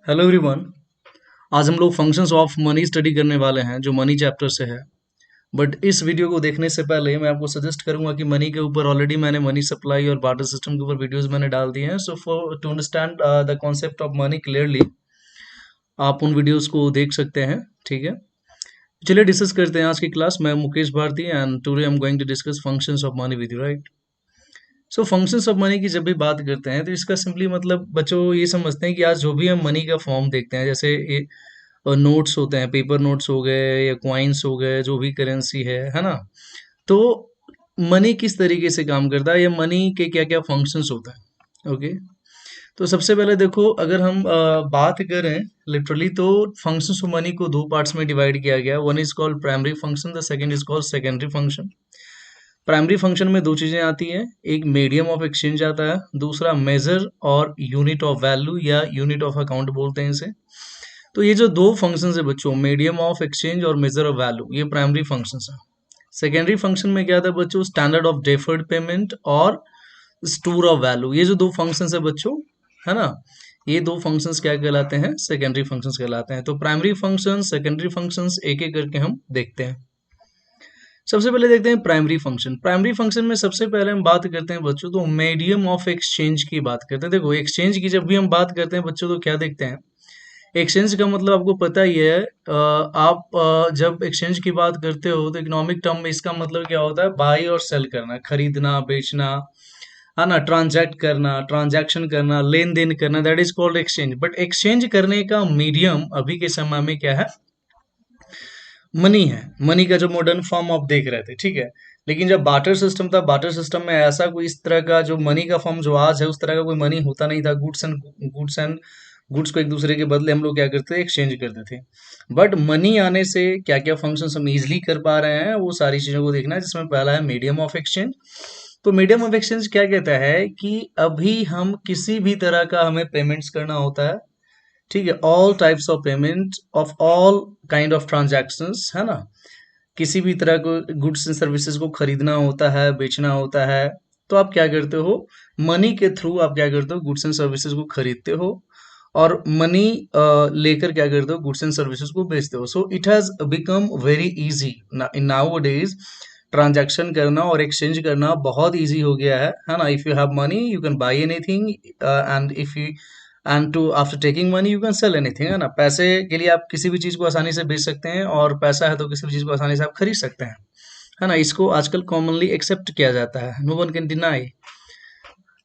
Hello everyone. आज हम लोग फंक्शंस ऑफ मनी स्टडी करने वाले हैं जो मनी चैप्टर से है। बट इस वीडियो को देखने से पहले मैं आपको सजेस्ट करूंगा कि मनी के ऊपर ऑलरेडी मैंने मनी सप्लाई और बार्टर सिस्टम के ऊपर वीडियोस मैंने डाल दिए हैं। So for to understand the concept of money clearly आप उन वीडियोस को देख सकते हैं। ठीक है, चलिए डिस्कस करते हैं आज की क्लास। मैं Mukesh Bharti and today I am going to discuss functions of money with you, right. So functions of money की जब भी बात करते हैं तो इसका सिंपली मतलब बच्चों ये समझते हैं कि आज जो भी हम मनी का फॉर्म देखते हैं, जैसे नोट्स होते हैं, पेपर नोट्स हो गए या क्वाइंस हो गए, जो भी करेंसी है ना। तो मनी किस तरीके से काम करता है या मनी के क्या क्या फंक्शंस होता है, ओके। तो सबसे पहले देखो, अगर हम बात करें लिटरली तो फंक्शंस ऑफ मनी को दो पार्ट्स में डिवाइड किया गया। One is called primary function, the second is called secondary function. Primary function में दो चीजें आती हैं, एक मीडियम ऑफ एक्सचेंज आता है, दूसरा मेजर और यूनिट ऑफ वैल्यू या यूनिट ऑफ अकाउंट बोलते हैं इसे। तो ये जो दो फंक्शंस है बच्चों, मीडियम ऑफ एक्सचेंज और मेजर ऑफ वैल्यू, ये प्राइमरी फंक्शंस है। सेकेंडरी फंक्शन में क्या था बच्चों, स्टैंडर्ड ऑफ डेफर्ड पेमेंट और स्टोर ऑफ वैल्यू। ये जो दो फंक्शंस है बच्चों, है ना, ये दो फंक्शंस क्या कहलाते हैं, सेकेंडरी फंक्शंस कहलाते हैं। तो प्राइमरी फंक्शंस, सेकेंडरी फंक्शंस एक एक करके हम देखते हैं। सबसे पहले देखते हैं प्राइमरी फंक्शन। प्राइमरी फंक्शन में सबसे पहले हम बात करते हैं बच्चों, तो मीडियम ऑफ एक्सचेंज की बात करते हैं। देखो, एक्सचेंज की जब भी हम बात करते हैं बच्चों तो क्या देखते हैं, एक्सचेंज का मतलब आपको पता ही है। आप जब एक्सचेंज की बात करते हो तो इकोनॉमिक टर्म में इसका मतलब क्या होता है, बाई और सेल करना, खरीदना बेचना, है ना, ट्रांजैक्ट करना, ट्रांजैक्शन करना, लेन देन करना, that is called exchange. But exchange करने का मीडियम अभी के समय में क्या है, मनी है। मनी का जो मॉडर्न फॉर्म आप देख रहे थे, ठीक है। लेकिन जब बार्टर सिस्टम था, बार्टर सिस्टम में ऐसा कोई इस तरह का जो मनी का फॉर्म जो आज है उस तरह का कोई मनी होता नहीं था। गुड्स को एक दूसरे के बदले हम लोग क्या करते थे, एक्सचेंज करते थे। बट मनी आने से क्या क्या फंक्शन हम इजिली कर पा रहे हैं, वो सारी चीजों को देखना है, जिसमें पहला है मीडियम ऑफ एक्सचेंज। तो मीडियम ऑफ एक्सचेंज क्या कहता है कि अभी हम किसी भी तरह का हमें पेमेंट्स करना होता है, ठीक है, all types of payment of all kind of transactions, है ना। किसी भी तरह को गुड्स एंड सर्विसेज को खरीदना होता है, बेचना होता है, तो आप क्या करते हो, मनी के थ्रू आप क्या करते हो, गुड्स एंड सर्विसेज को खरीदते हो और मनी लेकर क्या करते हो, गुड्स एंड सर्विसेज को बेचते हो। सो it has become very easy in now days. Transaction करना और एक्सचेंज करना बहुत इजी हो गया है ना। If you have money you can buy anything and if you and to after taking money you can sell anything, है ना। पैसे के लिए आप किसी भी चीज को आसानी से बेच सकते हैं और पैसा है तो किसी भी चीज को आसानी से आप खरीद सकते हैं, है ना। इसको आजकल कॉमनली एक्सेप्ट किया जाता है, नो वन कैन डिनाई।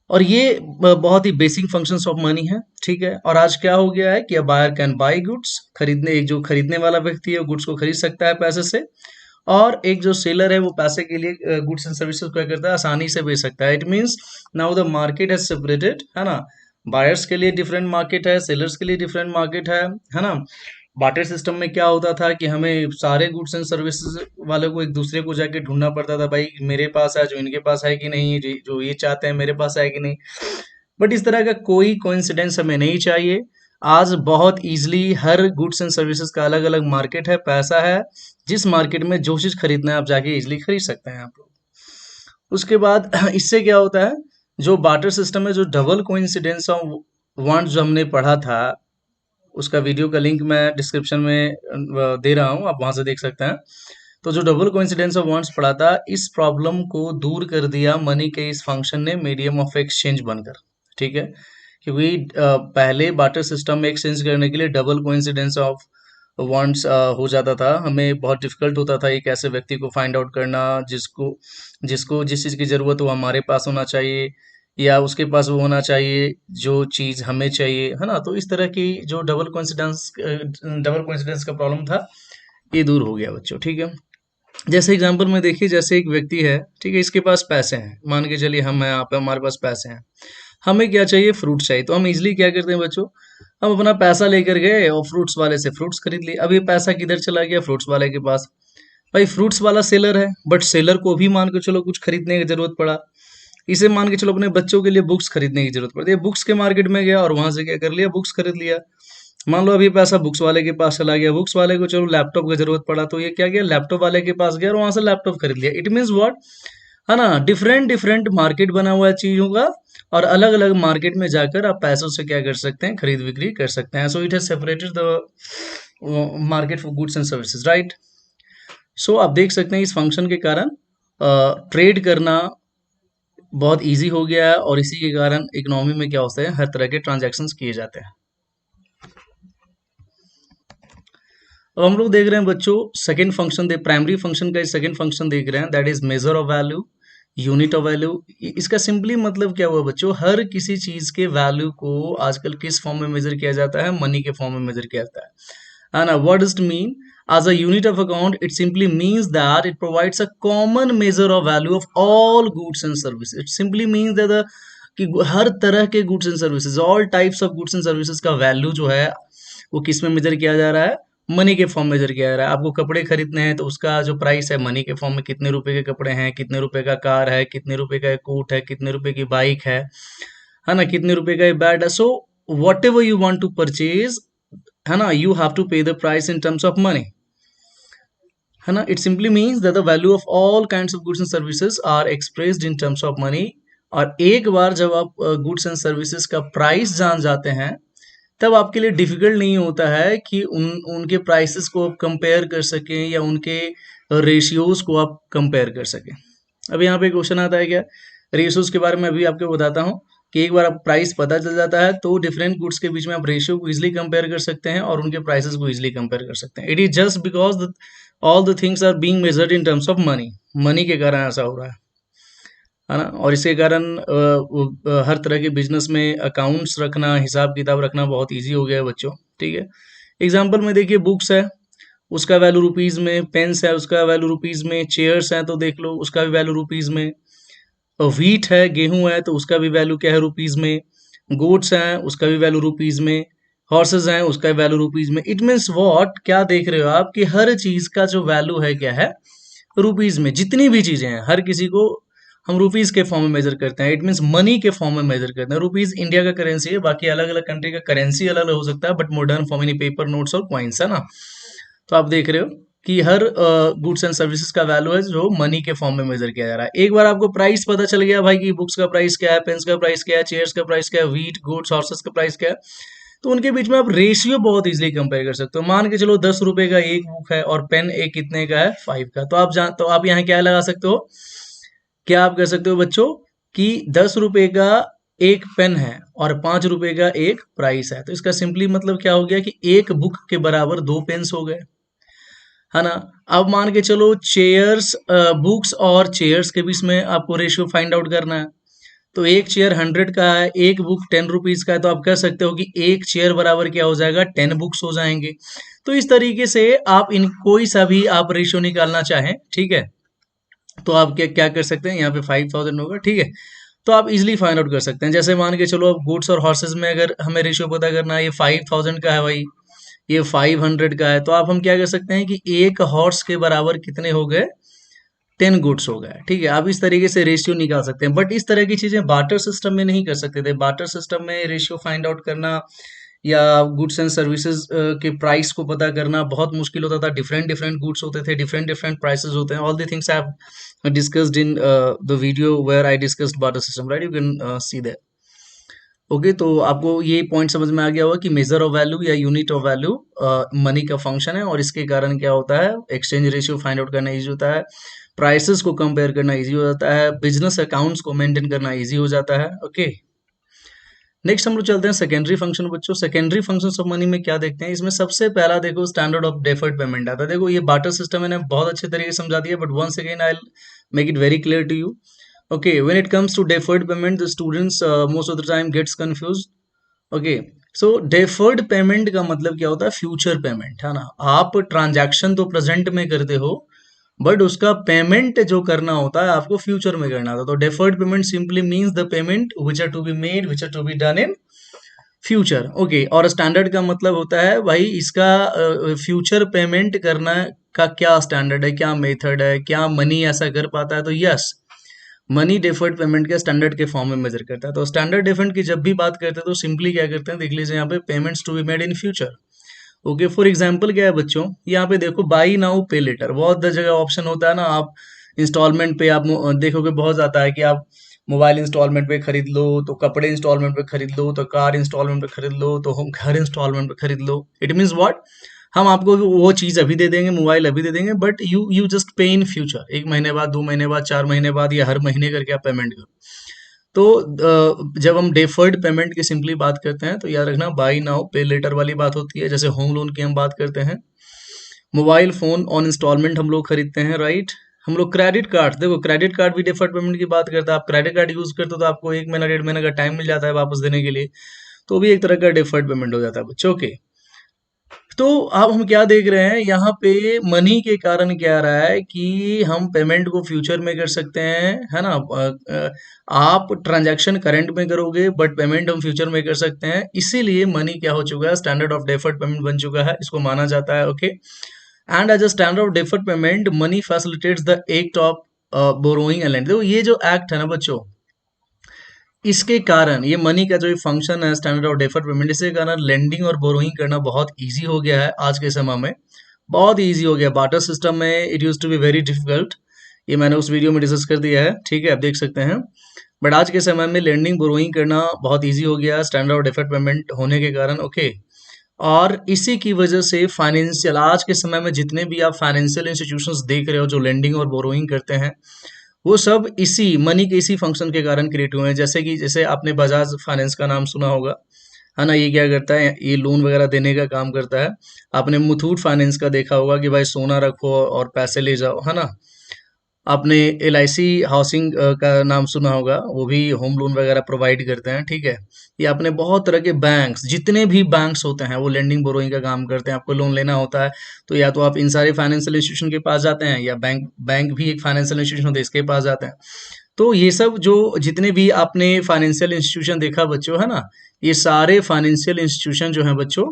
और ये बहुत ही बेसिक फंक्शंस ऑफ मनी है, ठीक है। और आज क्या हो गया है कि बायर कैन बाई गुड्स, खरीदने, एक जो खरीदने वाला व्यक्ति है गुड्स को खरीद सकता है पैसे से, और एक जो सेलर है वो पैसे के लिए गुड्स एंड सर्विसेज क्या करता है, आसानी से बेच सकता है। It means now the market has separated, है ना। बायर्स के लिए डिफरेंट मार्केट है, सेलर्स के लिए डिफरेंट मार्केट है ना। बार्टर सिस्टम में क्या होता था कि हमें सारे गुड्स एंड सर्विसेज वालों को एक दूसरे को जाके ढूंढना पड़ता था, भाई मेरे पास है जो इनके पास है कि नहीं, जो ये चाहते हैं मेरे पास है कि नहीं। बट इस तरह का कोई कोइंसिडेंस हमें नहीं चाहिए। आज बहुत easily her goods and services का अलग अलग मार्केट है, पैसा है, जिस मार्केट में जो चीज खरीदना है आप जाके इजीली खरीद सकते हैं आप लोग। उसके बाद इससे क्या होता है, जो बार्टर सिस्टम है, जो डबल कोइंसिडेंस ऑफ वांट्स जो हमने पढ़ा था, उसका वीडियो का लिंक मैं डिस्क्रिप्शन में दे रहा हूँ, आप वहां से देख सकते हैं। तो जो डबल कोइंसिडेंस ऑफ वांट्स पढ़ा था, इस प्रॉब्लम को दूर कर दिया मनी के इस फंक्शन ने मीडियम ऑफ एक्सचेंज बनकर, ठीक है। क्योंकि पहले बार्टर सिस्टम में एक्सचेंज करने के लिए डबल कोइंसिडेंस ऑफ वांट्स हो जाता था, हमें बहुत डिफिकल्ट होता था एक ऐसे व्यक्ति को फाइंड आउट करना जिसको जिसको जिस चीज़ की ज़रूरत हो हमारे पास होना चाहिए या उसके पास वो होना चाहिए जो चीज़ हमें चाहिए, है ना। तो इस तरह की जो डबल कोइंसिडेंस का प्रॉब्लम था, ये दूर हो गया बच्चों, ठीक है। जैसे एग्जांपल में देखिए, जैसे एक व्यक्ति है, ठीक है, इसके पास पैसे हैं, मान के चलिए हम हैं, आप हैं, हमारे पास पैसे हैं, हमें क्या चाहिए, फ्रूट चाहिए। तो हम इजिली क्या करते हैं बच्चों, हम अपना पैसा लेकर गए और फ्रूट्स वाले से फ्रूट्स खरीद लिए। अब ये पैसा किधर चला गया, फ्रूट्स वाले के पास। भाई फ्रूट्स वाला सेलर है, बट सेलर को भी मान के चलो कुछ खरीदने की जरूरत पड़ा, इसे मान के चलो अपने बच्चों के लिए बुक्स खरीदने की जरूरत पड़ती है, बुक्स के मार्केट में गया और वहां से क्या कर लिया, बुक्स खरीद लिया। मान लो अभी पैसा बुक्स वाले के पास चला गया, बुक्स वाले को चलो लैपटॉप की जरूरत पड़ा तो ये क्या किया, लैपटॉप वाले के पास गया और वहां से लैपटॉप खरीद लिया। इट मीन्स व्हाट, है ना। डिफरेंट डिफरेंट मार्केट बना हुआ है चीजों का, और अलग अलग मार्केट में जाकर आप पैसों से क्या कर सकते हैं, खरीद बिक्री कर सकते हैं। So it has separated the market for goods and services, right. So आप देख सकते हैं इस फंक्शन के कारण ट्रेड करना बहुत इजी हो गया है, और इसी के कारण इकोनॉमी में क्या होता है, हर तरह के ट्रांजैक्शंस किए जाते हैं। अब हम लोग देख रहे हैं बच्चों सेकंड फंक्शन, दे प्राइमरी फंक्शन का सेकंड फंक्शन देख रहे हैं, that is measure of value, unit of value. इसका सिंपली मतलब क्या हुआ बच्चों, हर किसी चीज के वैल्यू को आजकल किस फॉर्म में मेजर किया जाता है, मनी के फॉर्म में मेजर किया जाता है ना। What does it mean, as a unit of account it simply means that it provides a common measure of value of all goods and services. It simply means that the कि हर तरह के goods and services, all types of goods and services का value जो है वो किस में major किया जा रहा है, मनी के फॉर्म में मेजर किया जा रहा है। आपको कपड़े खरीदने हैं तो उसका जो प्राइस है मनी के फॉर्म में, कितने रुपए के कपड़े हैं, कितने रुपए का कार है, कितने रुपए का कोट है, कितने रुपए की बाइक है ना, कितने रुपए का बैट है। So whatever you want to purchase, है ना, you have to pay the price in terms of money, है ना। It simply means that the value of all kinds of goods and services are expressed in terms of money. और एक बार जब आप goods and services का price जान जाते हैं, तब आपके लिए डिफिकल्ट नहीं होता है कि उनके प्राइसेस को आप कंपेयर कर सकें, या उनके रेशियोज को आप कंपेयर कर सकें। अब यहाँ पे क्वेश्चन आता है क्या, रेशियोज के बारे में अभी आपको बताता हूँ कि एक बार आप प्राइस पता चल जाता है तो डिफरेंट गुड्स के बीच में आप रेशियो को इजिली कंपेयर कर सकते हैं और उनके प्राइसेस को इजिली कंपेयर कर सकते हैं। It is just because all the things are being measured in terms of money, money के कारण ऐसा हो रहा है ना। और इसके कारण हर तरह के बिजनेस में अकाउंट्स रखना, हिसाब किताब रखना बहुत इजी हो गया है बच्चों, ठीक है। एग्जाम्पल में देखिए, बुक्स है उसका वैल्यू रुपीज में, पेन्स है उसका वैल्यू रुपीज में, चेयर्स है तो देख लो उसका भी वैल्यू रुपीज में, व्हीट है गेहूं है तो उसका भी वैल्यू क्या है, रुपीज में, गोट्स हैं उसका भी वैल्यू रुपीज में, हॉर्सेज हैं उसका वैल्यू रुपीज में। इट मीन्स व्हाट, क्या देख रहे हो आप कि हर चीज का जो वैल्यू है क्या है, रुपीज में। जितनी भी चीजें हैं हर किसी को हम रुपीज के फॉर्म में मेजर करते हैं, इट मीन्स मनी के फॉर्म में मेजर करते हैं। रुपीज इंडिया का करेंसी है, बाकी अलग अलग कंट्री का करेंसी अलग अलग हो सकता है, बट मॉडर्न फॉर्म यानी पेपर नोट्स और कॉइन्स, है ना। तो आप देख रहे हो कि हर गुड्स एंड सर्विसेज का वैल्यू है जो मनी के फॉर्म में मेजर किया जा रहा है। एक बार आपको प्राइस पता चल गया भाई कि बुक्स का प्राइस क्या है, पेन्स का प्राइस क्या है, चेयर्स का प्राइस क्या है, व्हीट गुड्स हॉर्सेस का प्राइस क्या है, तो उनके बीच में आप रेशियो बहुत इजीली कंपेयर कर सकते हो। मान के चलो 10 रुपए का एक बुक है और पेन एक कितने का है, 5 का, तो आप यहाँ क्या लगा सकते हो, क्या आप कह सकते हो बच्चों कि 10 रुपए का एक पेन है और 5 रुपए का एक प्राइस है। तो इसका सिंपली मतलब क्या हो गया कि एक बुक के बराबर 2 पेन्स हो गए, है ना। अब मान के चलो चेयर्स, बुक्स और चेयर्स के बीच में आपको रेशियो फाइंड आउट करना है। तो एक चेयर 100 का है, एक बुक 10 रुपीज का है, तो आप कह सकते हो कि एक चेयर बराबर क्या हो जाएगा, 10 बुक्स हो जाएंगे। तो इस तरीके से आप इन कोई सा भी आप रेशियो निकालना चाहें, ठीक है, तो आप क्या क्या कर सकते हैं, यहाँ पे 5000 होगा, ठीक है। तो आप इजिली फाइंड आउट कर सकते हैं। जैसे मान के चलो अब गुड्स और हॉर्सेज में अगर हमें रेशियो पता करना है, ये 5000 का है भाई, ये 500 का है, तो आप हम क्या कर सकते हैं कि एक हॉर्स के बराबर कितने हो गए, 10 गुड्स हो गए, ठीक है। आप इस तरीके से रेशियो निकाल सकते हैं, बट इस तरह की चीजें बार्टर सिस्टम में नहीं कर सकते थे। बार्टर सिस्टम में रेशियो फाइंड आउट करना या गुड्स एंड सर्विसेज के प्राइस को पता करना बहुत मुश्किल होता था। डिफरेंट डिफरेंट गुड्स होते थे, डिफरेंट डिफरेंट प्राइसेस होते हैं। All the things I have discussed in the video where I discussed barter system, right, you can see that. Okay, तो आपको ये पॉइंट समझ में आ गया होगा कि मेजर ऑफ वैल्यू या यूनिट ऑफ वैल्यू मनी का फंक्शन है, और इसके कारण क्या होता है, एक्सचेंज रेशियो फाइंड आउट करना इजी होता है, प्राइसेस को कंपेयर करना इजी हो जाता है, बिजनेस अकाउंट्स को मेंटेन करना इजी हो जाता है। ओके, नेक्स्ट हम लोग चलते हैं सेकेंडरी फंक्शन बच्चों। सेकेंडरी फंक्शन ऑफ मनी में क्या देखते हैं, इसमें सबसे पहला देखो स्टैंडर्ड ऑफ डेफर्ड पेमेंट आता है। देखो ये बार्टर सिस्टम मैंने बहुत अच्छे तरीके से समझा दिया, but once again I make it very clear to you. Okay, when it comes to deferred payment, the students most of the time gets confused. Okay, so deferred payment का मतलब क्या होता है, फ्यूचर पेमेंट, है ना। आप transaction तो present में करते हो, बट उसका पेमेंट जो करना होता है आपको फ्यूचर में करना होता है। तो deferred payment simply means the payment which are to be made, which are to be done in future. Okay, और स्टैंडर्ड का मतलब होता है भाई इसका फ्यूचर पेमेंट करना का क्या स्टैंडर्ड है, क्या मेथड है, क्या मनी ऐसा कर पाता है। तो यस, मनी डेफर्ड पेमेंट के स्टैंडर्ड के फॉर्म में मेजर करता है। तो स्टैंडर्ड डेफर्ड की जब भी बात करते हैं तो सिंपली क्या करते हैं, देख लीजिए यहाँ पे payments to be made in future. Okay, for example क्या है बच्चों, यहाँ पे देखो बाई नाउ पे लेटर, बहुत जगह ऑप्शन होता है ना, आप इंस्टॉलमेंट पे आप देखोगे बहुत आता है कि आप मोबाइल इंस्टॉलमेंट पे खरीद लो, तो कपड़े इंस्टॉलमेंट पे खरीद लो, तो कार इंस्टॉलमेंट पे खरीद लो, तो हम घर इंस्टॉलमेंट पे खरीद लो। इट मीन्स व्हाट, हम आपको वो चीज अभी दे देंगे, मोबाइल अभी दे देंगे, बट यू जस्ट पे इन फ्यूचर, 1 महीने बाद, 2 महीने बाद, 4 महीने बाद, या हर महीने करके आप पेमेंट करो। तो जब हम डेफर्ड पेमेंट की सिंपली बात करते हैं तो याद रखना बाई नाउ पे लेटर वाली बात होती है। जैसे होम लोन की हम बात करते हैं, मोबाइल फोन ऑन इंस्टॉलमेंट हम लोग खरीदते हैं, राइट। हम लोग क्रेडिट कार्ड, देखो क्रेडिट कार्ड भी डिफर्ड पेमेंट की बात करता है। आप क्रेडिट कार्ड यूज करते हो तो आपको 1 महीना 1.5 महीने का टाइम मिल जाता है वापस देने के लिए, तो भी एक तरह का डिफर्ड पेमेंट हो जाता है बच्चों के। तो अब हम क्या देख रहे हैं यहाँ पे, मनी के कारण क्या आ रहा है कि हम पेमेंट को फ्यूचर में कर सकते हैं, है ना। आप ट्रांजैक्शन करंट में करोगे बट पेमेंट हम फ्यूचर में कर सकते हैं, इसीलिए मनी क्या हो चुका है, स्टैंडर्ड ऑफ डेफर्ड पेमेंट बन चुका है, इसको माना जाता है, okay. And as a standard of deferred payment money facilitates the act of borrowing and landing. देखो ये जो एक्ट है ना बच्चों, इसके कारण ये मनी का जो फंक्शन है स्टैंडर्ड ऑफ डेफर्ड पेमेंट, इसके कारण लेंडिंग और बोरोइंग करना बहुत इजी हो गया है आज के समय में, बहुत इजी हो गया। बाटर सिस्टम में it use to be very difficult, ये मैंने उस वीडियो में डिस्कस कर दिया है, ठीक है, आप देख सकते हैं। बट आज के समय में लेंडिंग बोरोइंग करना बहुत इजी हो गया स्टैंडर्ड ऑफ डेफर्ड पेमेंट होने के कारण, ओके। और इसी की वजह से फाइनेंशियल, आज के समय में जितने भी आप फाइनेंशियल इंस्टीट्यूशंस देख रहे हो जो लेंडिंग और बोरोइंग करते हैं, वो सब इसी मनी के इसी फंक्शन के कारण क्रिएट हुए हैं। जैसे कि जैसे आपने बजाज फाइनेंस का नाम सुना होगा, है ना, ये क्या करता है, ये लोन वगैरह देने का काम करता है। आपने मुथूट फाइनेंस का देखा होगा कि भाई सोना रखो और पैसे ले जाओ, है ना। आपने LIC हाउसिंग का नाम सुना होगा, वो भी होम लोन वगैरह प्रोवाइड करते हैं, ठीक है। ये आपने बहुत तरह के बैंक्स, जितने भी बैंक्स होते हैं वो लेंडिंग बोरोइंग का काम करते हैं। आपको लोन लेना होता है तो या तो आप इन सारे फाइनेंशियल इंस्टीट्यूशन के पास जाते हैं, या बैंक बैंक भी एक फाइनेंशियल इंस्टीट्यूशन होता है, इसके पास जाते हैं। तो ये सब जो जितने भी आपने फाइनेंशियल इंस्टीट्यूशन देखा बच्चों, है ना, ये सारे फाइनेंशियल इंस्टीट्यूशन जो हैं बच्चों,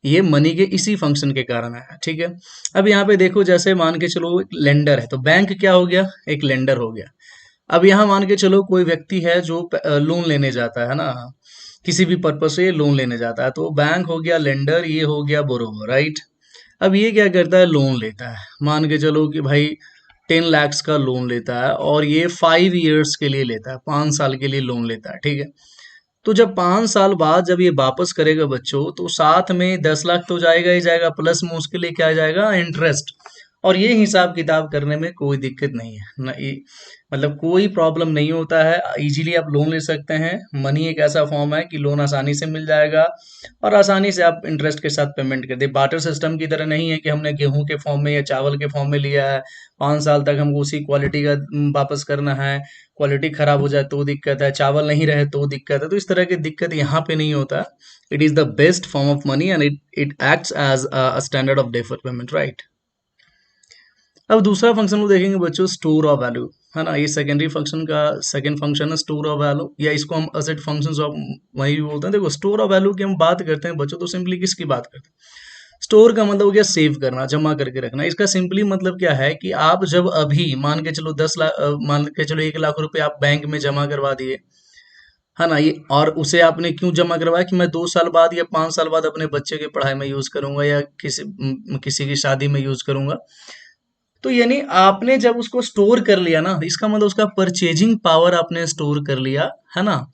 ये मनी के इसी फंक्शन के कारण है, ठीक है। अब यहाँ पे देखो, जैसे मान के चलो एक लेंडर है, तो बैंक क्या हो गया, एक लेंडर हो गया। अब यहाँ मान के चलो कोई व्यक्ति है जो लोन लेने जाता है ना, किसी भी पर्पज से लोन लेने जाता है, तो बैंक हो गया लेंडर, ये हो गया बोरोवर, राइट। अब ये क्या करता है, लोन लेता है। मान के चलो कि भाई 10 lakhs का लोन लेता है, और ये 5 years के लिए लेता है, 5 साल के लिए लोन लेता है, ठीक है। तो जब 5 साल बाद जब ये वापस करेगा बच्चों, तो साथ में 10 लाख तो जाएगा ही जाएगा, प्लस में उसके लिए क्या जाएगा, इंटरेस्ट। और ये हिसाब किताब करने में कोई दिक्कत नहीं है ना, मतलब कोई प्रॉब्लम नहीं होता है, इजीली आप लोन ले सकते हैं। मनी एक ऐसा फॉर्म है कि लोन आसानी से मिल जाएगा, और आसानी से आप इंटरेस्ट के साथ पेमेंट कर दे। बाटर सिस्टम की तरह नहीं है कि हमने गेहूं के फॉर्म में या चावल के फॉर्म में लिया है, 5 साल तक हमको उसी क्वालिटी का वापस करना है। क्वालिटी खराब हो जाए तो दिक्कत है, चावल नहीं रहे तो दिक्कत है। तो इस तरह की दिक्कत यहाँ पे नहीं होता। It is the best form of money, and it acts as a standard of deferred payment, right. अब दूसरा फंक्शन वो देखेंगे बच्चों, स्टोर ऑफ वैल्यू, है ना। ये सेकेंडरी फंक्शन का सेकंड फंक्शन है, स्टोर ऑफ वैल्यू, या इसको हम असेट फंक्शंस ऑफ वही भी बोलते हैं। देखो स्टोर ऑफ वैल्यू की हम बात करते हैं बच्चों, तो सिंपली किसकी बात करते हैं, स्टोर का मतलब हो गया सेव करना, जमा करके रखना। इसका सिंपली मतलब क्या है कि आप जब अभी मान के चलो 10 लाख, मान के चलो 1 लाख रुपए आप बैंक में जमा करवा दिए, है ना, ये, और उसे आपने क्यों जमा करवाया कि मैं 2 साल बाद या 5 साल बाद अपने बच्चे की पढ़ाई में यूज करूंगा, या किसी की शादी में यूज करूंगा। तो यानी आपने जब उसको स्टोर कर लिया ना, इसका मतलब उसका परचेजिंग पावर आपने स्टोर कर लिया, है ना।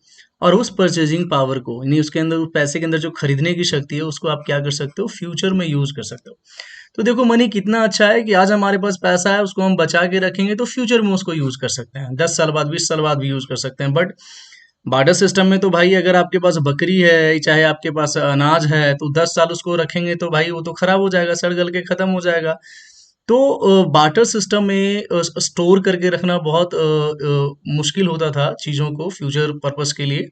और उस परचेजिंग पावर को, यानी उसके अंदर, उस पैसे के अंदर जो खरीदने की शक्ति है, उसको आप क्या कर सकते हो, फ्यूचर में यूज कर सकते हो। तो देखो मनी कितना अच्छा है कि आज हमारे पास पैसा है, उसको हम बचा के रखेंगे तो फ्यूचर में उसको यूज कर सकते हैं, 10 साल बाद, 20 साल बाद भी यूज कर सकते हैं। बट बार्टर सिस्टम में तो भाई अगर आपके पास बकरी है, चाहे आपके पास अनाज है, तो 10 साल उसको रखेंगे तो भाई वो तो खराब हो जाएगा, सड़ गल के खत्म हो जाएगा। तो बार्टर सिस्टम में स्टोर करके रखना बहुत मुश्किल होता था चीज़ों को फ्यूचर पर्पस के लिए।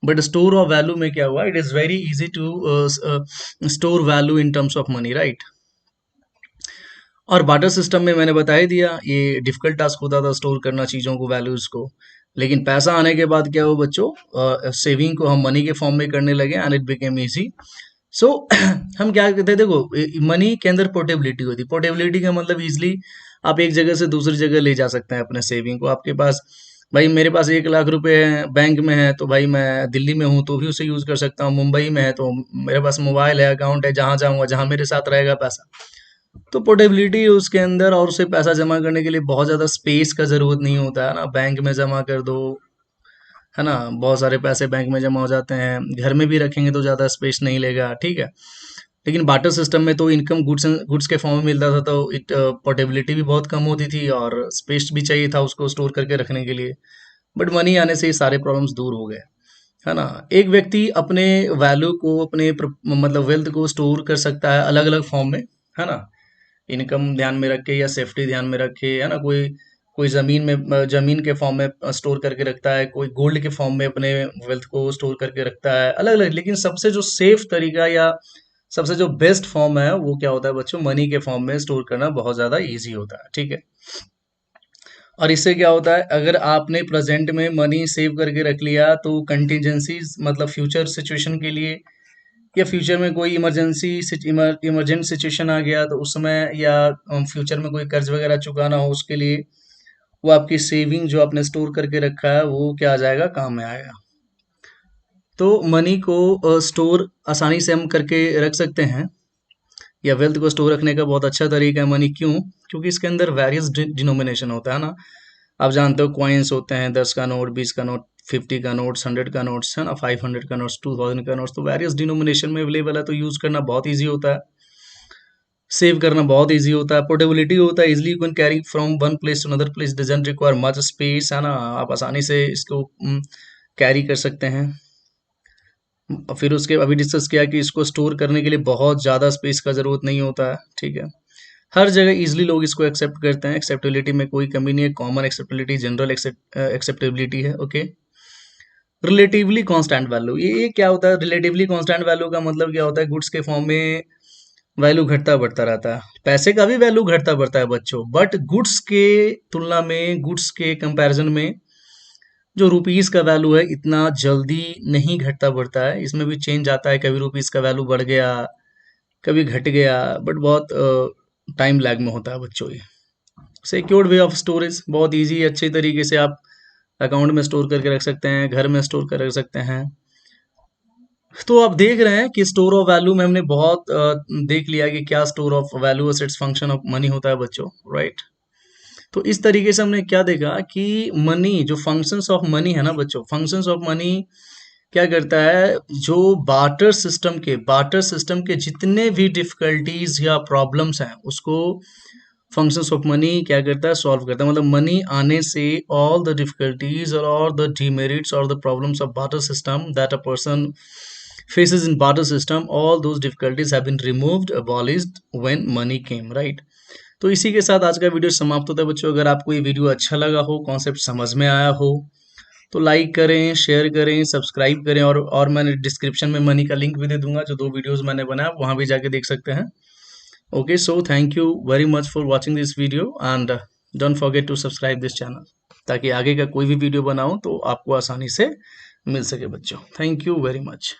बट स्टोर ऑफ वैल्यू में क्या हुआ, it is very easy to store value in terms of money, right. और बार्टर सिस्टम में मैंने बता ही दिया, ये डिफिकल्ट टास्क होता था स्टोर करना चीज़ों को, वैल्यूज को। लेकिन पैसा आने के बाद क्या हुआ बच्चों, सेविंग को हम मनी के फॉर्म में करने लगे, एंड इट बिकेम इजी। सो हम क्या कहते हैं, देखो मनी के अंदर पोर्टेबिलिटी होती है। पोर्टेबिलिटी का मतलब इजिली आप एक जगह से दूसरी जगह ले जा सकते हैं अपने सेविंग को। आपके पास, भाई मेरे पास 1 लाख रुपए है बैंक में है, तो भाई मैं दिल्ली में हूँ तो भी उसे यूज कर सकता हूँ। मुंबई में है तो मेरे पास मोबाइल है, अकाउंट है, जहां जाऊंगा, जहां मेरे साथ रहेगा पैसा, तो पोर्टेबिलिटी उसके अंदर, और उसे पैसा जमा करने के लिए बहुत ज़्यादा स्पेस का ज़रूरत नहीं होता है ना। बैंक में जमा कर दो, है ना, बहुत सारे पैसे बैंक में जमा हो जाते हैं। घर में भी रखेंगे तो ज़्यादा स्पेस नहीं लेगा, ठीक है। लेकिन बार्टर सिस्टम में तो इनकम गुड्स के फॉर्म में मिलता था, तो इट पोर्टेबिलिटी भी बहुत कम होती थी और स्पेस भी चाहिए था उसको स्टोर करके रखने के लिए। बट मनी आने से ये सारे प्रॉब्लम्स दूर हो गए, है ना। एक व्यक्ति अपने वैल्यू को, अपने मतलब वेल्थ को स्टोर कर सकता है अलग अलग फॉर्म में, है ना। इनकम ध्यान में रख के या सेफ्टी ध्यान में रख के, है ना। कोई कोई ज़मीन में, ज़मीन के फॉर्म में स्टोर करके रखता है, कोई गोल्ड के फॉर्म में अपने वेल्थ को स्टोर करके रखता है, अलग अलग। लेकिन सबसे जो सेफ तरीका या सबसे जो बेस्ट फॉर्म है वो क्या होता है बच्चों, मनी के फॉर्म में स्टोर करना बहुत ज़्यादा ईजी होता है, ठीक है। और इससे क्या होता है, अगर आपने प्रेजेंट में मनी सेव करके रख लिया तो कंटिजेंसीज, मतलब फ्यूचर सिचुएशन के लिए, या फ्यूचर में कोई इमरजेंट सिचुएशन आ गया तो उस समय, या फ्यूचर में कोई कर्ज वगैरह चुकाना हो उसके लिए, वो आपकी सेविंग जो आपने स्टोर करके रखा है वो क्या आ जाएगा, काम में आएगा। तो मनी को स्टोर आसानी से हम करके रख सकते हैं, या वेल्थ को स्टोर रखने का बहुत अच्छा तरीका है मनी। क्यों? क्योंकि इसके अंदर वेरियस डिनोमिनेशन होता है ना। आप जानते हो कॉइन्स होते हैं, 10 का नोट, 20 का नोट, 50 का नोट्स, 100 का नोट्स, है ना, 500 का नोट्स, 2000 का नोट्स। तो वेरियस डिनोमिनेशन में अवेलेबल है, तो यूज करना बहुत ईजी होता है, सेव करना बहुत ईजी होता है, पोर्टेबिलिटी होता है, easily you can carry from one place to another place, doesn't require much space, है ना। आप आसानी से इसको कैरी कर सकते हैं। फिर उसके अभी डिस्कस किया कि इसको स्टोर करने के लिए बहुत ज़्यादा स्पेस का ज़रूरत नहीं होता है, ठीक है। हर जगह इजीली लोग इसको एक्सेप्ट करते हैं, एक्सेप्टेबिलिटी में कोई कमी नहीं है, कॉमन एक्सेप्टेबिलिटी, जनरल एक्सेप्टेबिलिटी है, ओके। रिलेटिवली कांस्टेंट वैल्यू, ये क्या होता है? रिलेटिवली कांस्टेंट वैल्यू का मतलब क्या होता है? गुड्स के फॉर्म में वैल्यू घटता बढ़ता रहता है, पैसे का भी वैल्यू घटता बढ़ता है बच्चों, बट गुड्स के तुलना में, गुड्स के कंपैरिजन में जो रुपीस का वैल्यू है इतना जल्दी नहीं घटता बढ़ता है। इसमें भी चेंज आता है, कभी रुपीस का वैल्यू बढ़ गया, कभी घट गया, बट बहुत टाइम लैग में होता है बच्चों ये। सिक्योर्ड वे ऑफ स्टोरेज, बहुत इजी, अच्छे तरीके से आप अकाउंट में स्टोर करके रख सकते हैं, घर में स्टोर कर रख सकते हैं। तो आप देख रहे हैं कि स्टोर ऑफ वैल्यू में हमने बहुत देख लिया कि क्या store of value assets function of money होता है बच्चों, राइट। तो इस तरीके से हमने क्या देखा कि मनी, जो फंक्शंस ऑफ मनी है ना बच्चों, फंक्शंस ऑफ मनी क्या करता है, जो बार्टर सिस्टम के जितने भी डिफिकल्टीज या प्रॉब्लम्स हैं उसको फंक्शंस ऑफ मनी क्या करता है, सॉल्व करता है। मतलब मनी आने से ऑल द डिफिकल्टीज और ऑल द डिमेरिट्स और the problems of barter system that a person faces in barter system, all those difficulties have been removed, abolished when money came, right। तो इसी के साथ आज का वीडियो समाप्त होता है बच्चों। अगर आपको ये वीडियो अच्छा लगा हो, कॉन्सेप्ट समझ में आया हो, तो लाइक करें, शेयर करें, सब्सक्राइब करें, और मैंने डिस्क्रिप्शन में मनी का लिंक भी दे दूंगा, जो 2 वीडियोस मैंने बनाया वहां भी जाके देख सकते हैं। Okay, so thank you very much for watching this video and don't forget to subscribe this channel, ताकि आगे का कोई भी वीडियो बनाऊं तो आपको आसानी से मिल सके बच्चों। Thank you very much.